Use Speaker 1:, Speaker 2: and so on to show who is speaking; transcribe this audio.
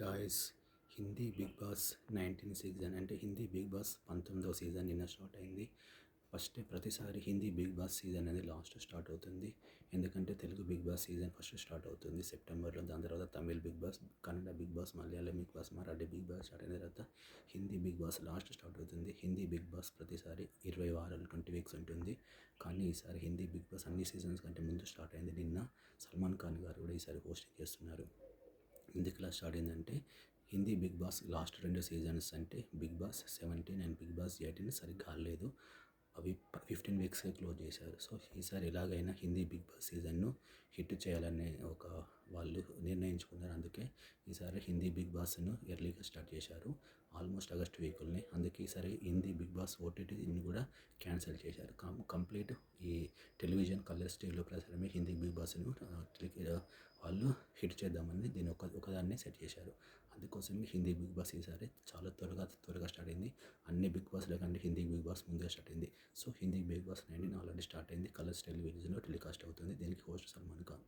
Speaker 1: Guys, Hindi big Boss 19 season అంటే Hindi big Boss 19వ season నిన్న స్టార్ట్ అయింది. ఫస్ట్ ప్రతిసారి హిందీ బిగ్ బాస్ సీజన్ అనేది లాస్ట్ స్టార్ట్ అవుతుంది. ఎందుకంటే Telugu Bigg Boss season first start అవుతుంది సెప్టెంబర్లో. దాని తర్వాత Tamil Bigg Boss, Kannada Bigg Boss, Malayalam Bigg Boss, Marathi Bigg Boss start అయిన తర్వాత Hindi big boss last start అవుతుంది. హిందీ బిగ్ బాస్ ప్రతిసారి 20 వారాలు 20 వీక్స్ ఉంటుంది. కానీ ఈసారి హిందీ బిగ్ బాస్ అన్ని సీజన్స్ కంటే ముందు స్టార్ట్ అయింది. నిన్న సల్మాన్ ఖాన్ గారు కూడా ఈసారి హోస్టింగ్ చేస్తున్నారు. ఎందుకు ఇలా స్టార్ట్ అయిందంటే Hindi big boss last 2 seasons అంటే బిగ్ బాస్ 17 అండ్ బిగ్ బాస్ 18 సరిగ్గా ఆడలేదు. అవి 15 వీక్స్కే క్లోజ్ చేశారు. సో ఈసారి ఎలాగైనా హిందీ బిగ్ బాస్ సీజన్ను హిట్ చేయాలనే ఒక వాళ్ళు నిర్ణయించుకున్నారు. అందుకే ఈసారి హిందీ బిగ్ బాస్ను ఎర్లీగా స్టార్ట్ చేశారు. ఆల్మోస్ట్ ఆగస్ట్ వీకుల్ని. అందుకే ఈసారి హిందీ బిగ్ బాస్ ఓటీటీని కూడా క్యాన్సిల్ చేశారు. కంప్లీట్ ఈ టెలివిజన్ కలర్స్ టీవీలో ప్రసారమే హిందీ బిగ్ బాస్ను వాళ్ళు హిట్ చేద్దామని దీన్ని ఒకదాన్నే సెట్ చేశారు. అందుకోసమే హిందీ బిగ్ బాస్ ఈసారి చాలా త్వరగా స్టార్ట్ అయింది. అన్ని బిగ్ బాస్ల కంటే హిందీ బిగ్ బాస్ ముందే స్టార్ట్ అయింది. So Hindi big Boss 19 already start అయింది. కలర్స్ టెలివిజన్లో టెలికాస్ట్ అవుతుంది. దీనికి హోస్ట్ సల్మాన్ ఖాన్.